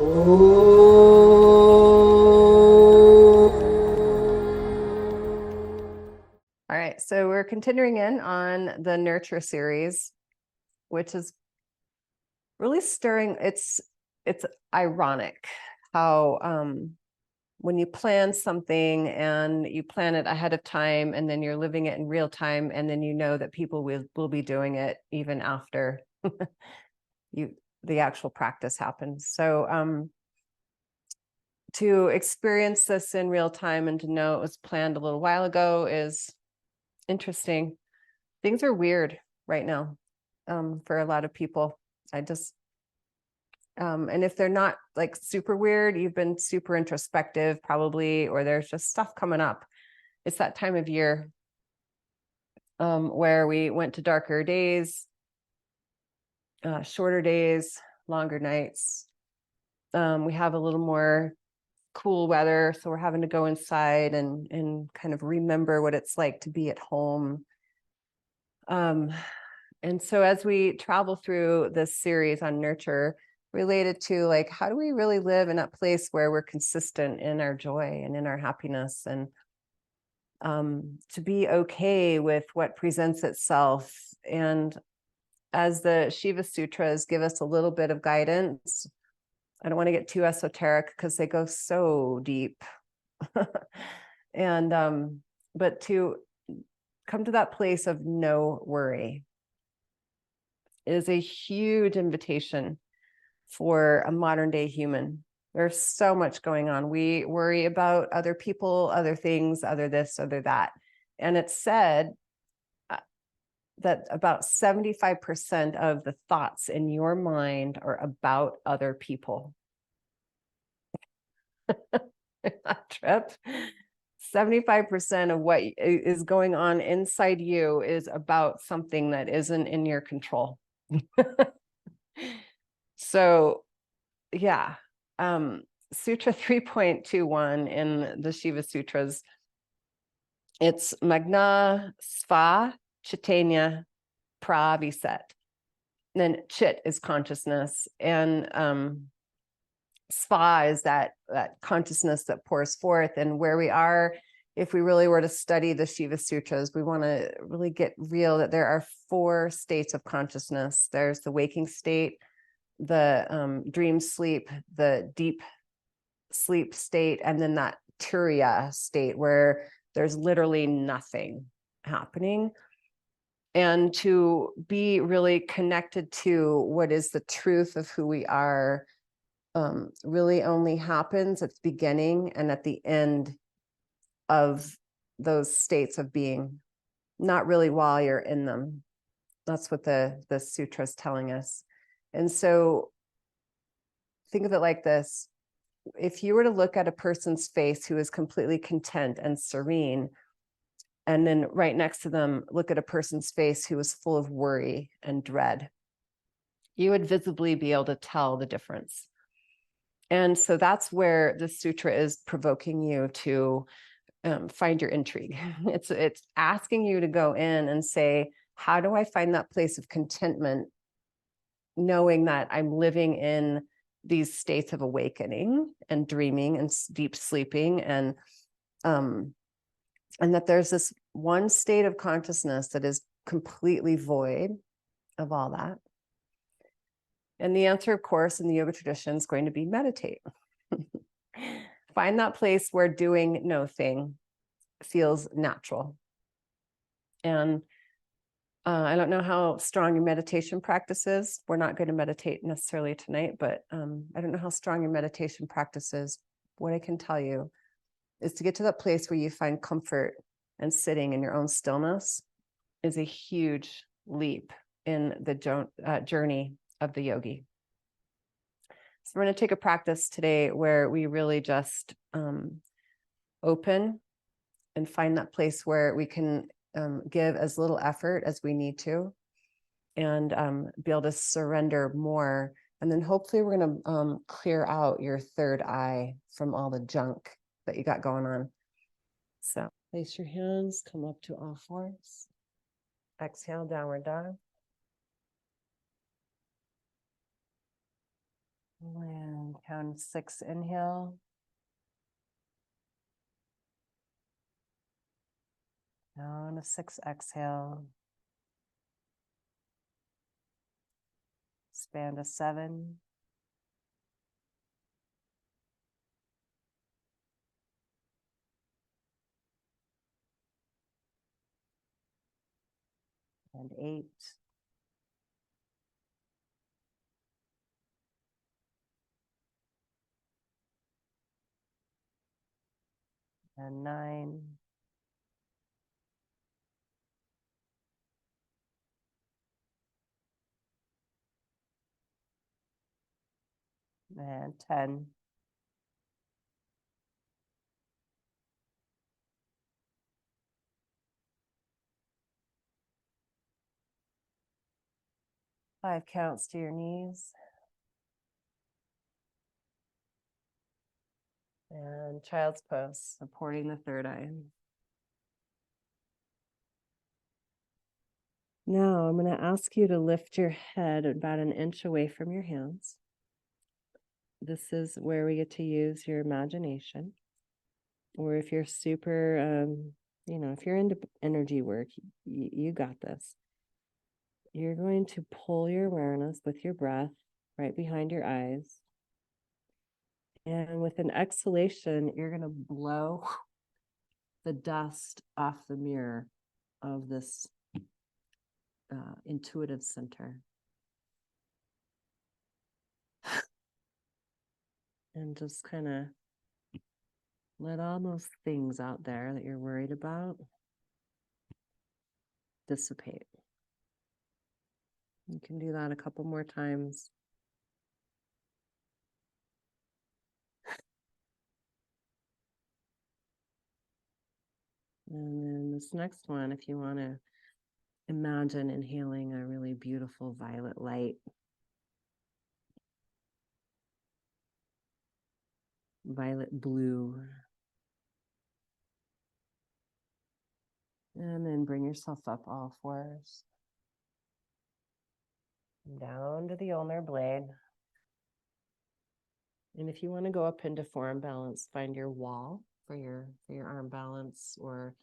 All right, so we're continuing in on the nurture series, which is really stirring. It's ironic how when you plan something and you plan it ahead of time and then you're living it in real time, and then you know that people will be doing it even after the actual practice happens. So to experience this in real time and to know it was planned a little while ago is interesting. Things are weird right now for a lot of people. And if they're not like super weird, you've been super introspective probably, or there's just stuff coming up. It's that time of year where we went to darker days, shorter days, longer nights. We have a little more cool weather, so we're having to go inside and kind of remember what it's like to be at home. And so as we travel through this series on nurture, related to like, how do we really live in that place where we're consistent in our joy and in our happiness, and to be okay with what presents itself. And as the Shiva Sutras give us a little bit of guidance, I don't want to get too esoteric because they go so deep. And but to come to that place of no worry is a huge invitation for a modern day human. There's so much going on. We worry about other people, other things, other this, other that. And it's said that about 75% of the thoughts in your mind are about other people. That trip. 75% of what is going on inside you is about something that isn't in your control. So, yeah. Sutra 3.21 in the Shiva Sutras, it's Magna Sva Chaitanya Praviset. Then Chit is consciousness, and Sva is that consciousness that pours forth. And where we are, if we really were to study the Shiva Sutras, we want to really get real that there are 4 states of consciousness. There's the waking state, the dream sleep, the deep sleep state, and then that turiya state where there's literally nothing happening. And to be really connected to what is the truth of who we are really only happens at the beginning and at the end of those states of being, not really while you're in them. That's what the sutra is telling us. And so think of it like this. If you were to look at a person's face who is completely content and serene, and then right next to them, look at a person's face who is full of worry and dread, you would visibly be able to tell the difference. And so that's where the sutra is provoking you to find your intrigue. It's asking you to go in and say, how do I find that place of contentment, knowing that I'm living in these states of awakening and dreaming and deep sleeping, and that there's this one state of consciousness that is completely void of all that. And the answer, of course, in the yoga tradition is going to be meditate. Find that place where doing no thing feels natural. And I don't know how strong your meditation practice is. We're not going to meditate necessarily tonight, but I don't know how strong your meditation practice is. What I can tell you is to get to that place where you find comfort and sitting in your own stillness is a huge leap in the journey of the yogi. So we're going to take a practice today where we really just open and find that place where we can give as little effort as we need to, and be able to surrender more. And then hopefully we're going to clear out your third eye from all the junk that you got going on. So place your hands, come up to all fours. Exhale, downward dog. And count 6, inhale. Count of 6, exhale. Span to 7. And 8. And 9. And 10. Five counts to your knees. And child's pose, supporting the third eye. Now I'm going to ask you to lift your head about an inch away from your hands. This is where we get to use your imagination. Or if you're super, if you're into energy work, you got this. You're going to pull your awareness with your breath right behind your eyes. And with an exhalation, you're going to blow the dust off the mirror of this intuitive center. And just kind of let all those things out there that you're worried about dissipate. You can do that a couple more times. And then this next one, if you want to imagine inhaling a really beautiful violet light, violet blue. And then bring yourself up all fours. Down to the ulnar blade. And if you want to go up into forearm balance, find your wall for your arm balance, or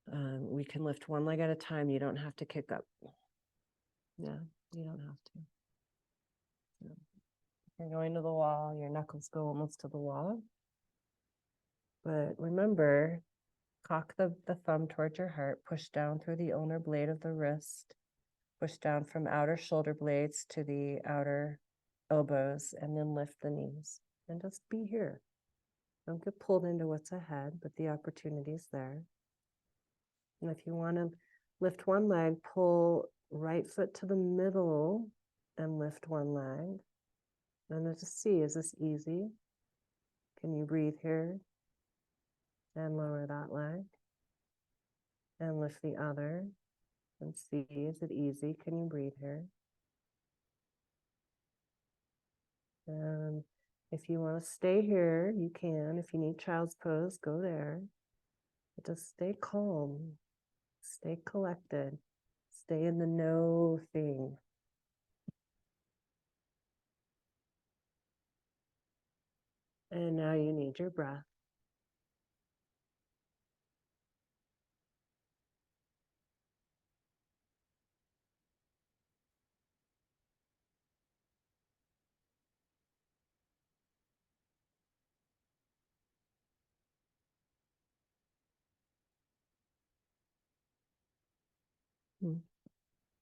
we can lift one leg at a time. You don't have to kick up. Yeah, you don't have to. Yeah. You're going to the wall, your knuckles go almost to the wall. But remember, cock the thumb towards your heart, push down through the ulnar blade of the wrist, push down from outer shoulder blades to the outer elbows, and then lift the knees. And just be here. Don't get pulled into what's ahead, but the opportunity's there. And if you want to lift one leg, pull right foot to the middle and lift one leg. And then just see, is this easy? Can you breathe here? And lower that leg. And lift the other. And see, is it easy? Can you breathe here? And if you want to stay here, you can. If you need child's pose, go there. But just stay calm. Stay collected. Stay in the no thing. And now you need your breath.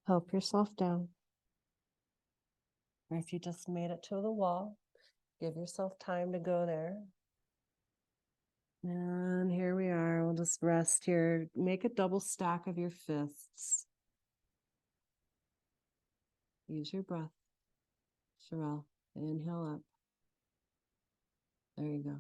Help yourself down. Or if you just made it to the wall, give yourself time to go there. And here we are. We'll just rest here. Make a double stack of your fists. Use your breath. Sherelle, inhale up. There you go.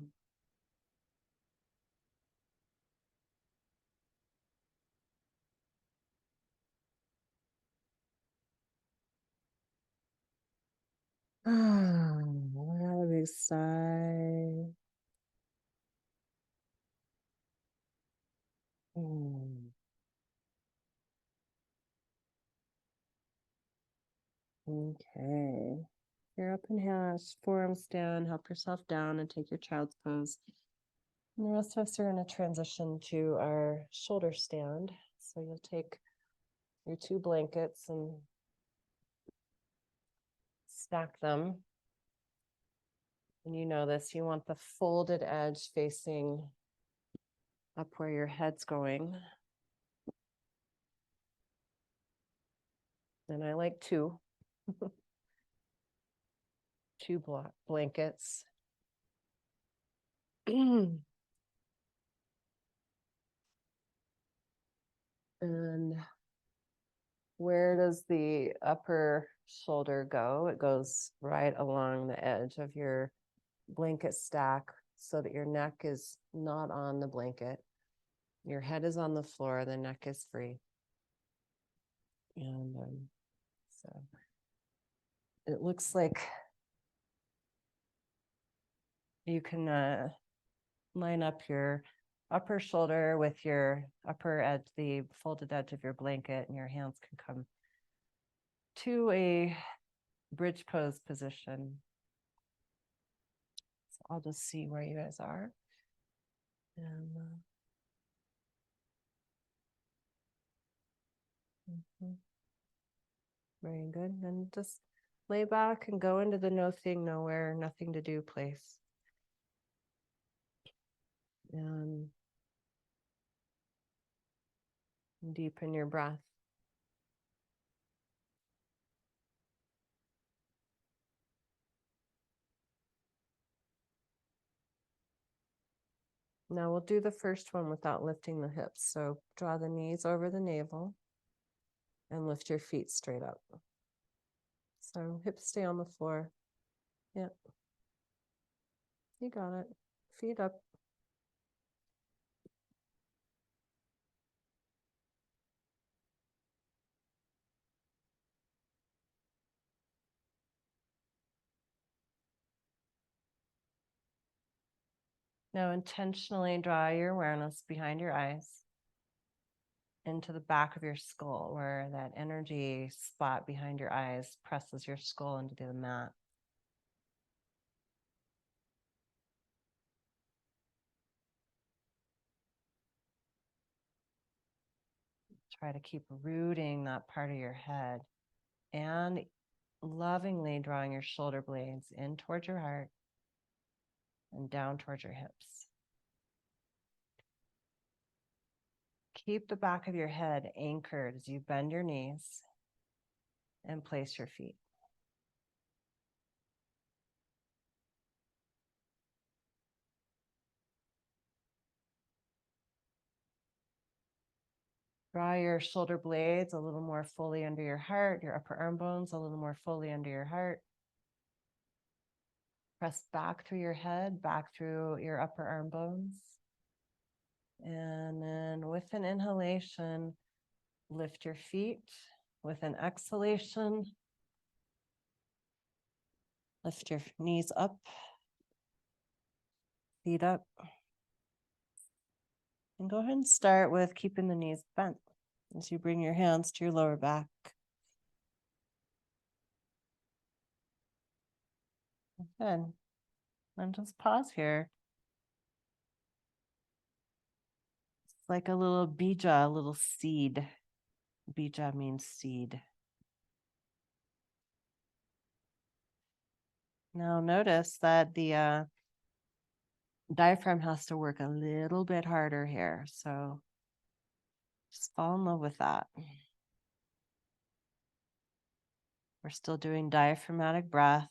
Have a big sigh. Okay. You're up in hash, forearm stand, help yourself down and take your child's pose. And the rest of us are going to transition to our shoulder stand. So you'll take your 2 blankets and stack them. And you know this, you want the folded edge facing up where your head's going. And I like 2. 2 blankets. And where does the upper shoulder go? It goes right along the edge of your blanket stack so that your neck is not on the blanket. Your head is on the floor, the neck is free. And so it looks like you can line up your upper shoulder with your upper edge, the folded edge of your blanket, and your hands can come to a bridge pose position. So I'll just see where you guys are. And very good. And just lay back and go into the no thing, nowhere, nothing to do place. And deepen your breath. Now we'll do the first one without lifting the hips. So draw the knees over the navel and lift your feet straight up. So hips stay on the floor. Yep. You got it. Feet up. Now intentionally draw your awareness behind your eyes into the back of your skull, where that energy spot behind your eyes presses your skull into the mat. Try to keep rooting that part of your head and lovingly drawing your shoulder blades in towards your heart and down towards your hips. Keep the back of your head anchored as you bend your knees and place your feet. Draw your shoulder blades a little more fully under your heart, your upper arm bones a little more fully under your heart. Press back through your head, back through your upper arm bones. And then with an inhalation, lift your feet. With an exhalation, lift your knees up, feet up. And go ahead and start with keeping the knees bent as you bring your hands to your lower back. Good. And just pause here. It's like a little bija, a little seed. Bija means seed. Now notice that the diaphragm has to work a little bit harder here. So just fall in love with that. We're still doing diaphragmatic breath.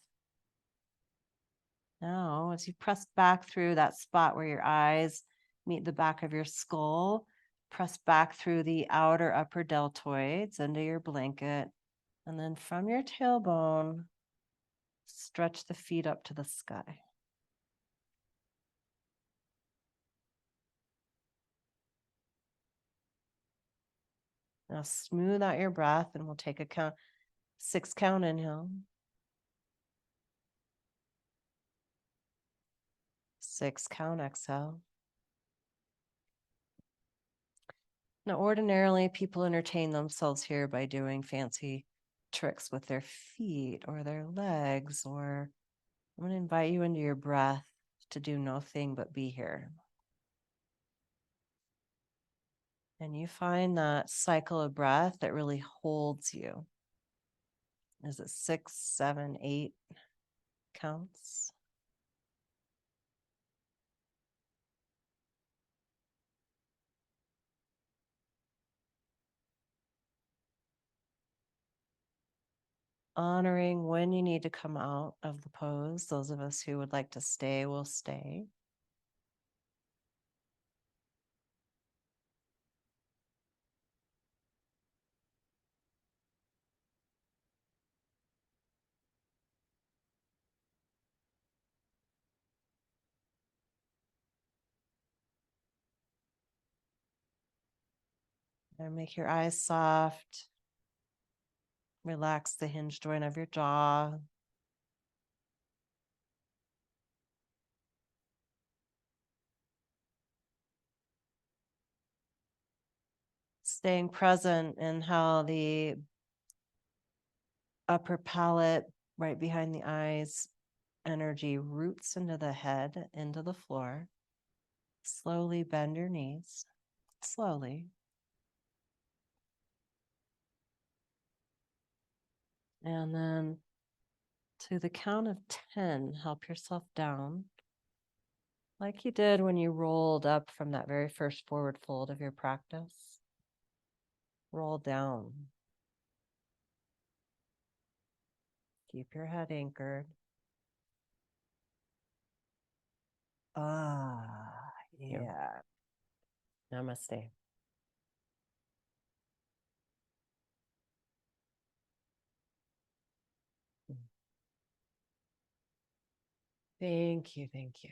Now, as you press back through that spot where your eyes meet the back of your skull, press back through the outer upper deltoids into your blanket. And then from your tailbone, stretch the feet up to the sky. Now smooth out your breath and we'll take a 6 count inhale. 6 count exhale. Now, ordinarily, people entertain themselves here by doing fancy tricks with their feet or their legs, or I'm going to invite you into your breath to do nothing but be here. And you find that cycle of breath that really holds you. Is it 6, 7, 8 counts? Honoring when you need to come out of the pose. Those of us who would like to stay will stay. And make your eyes soft. Relax the hinge joint of your jaw. Staying present in how the upper palate, right behind the eyes, energy roots into the head, into the floor. Slowly bend your knees. Slowly. And then to the count of 10, help yourself down. Like you did when you rolled up from that very first forward fold of your practice. Roll down. Keep your head anchored. Ah, yeah. Namaste. Thank you. Thank you.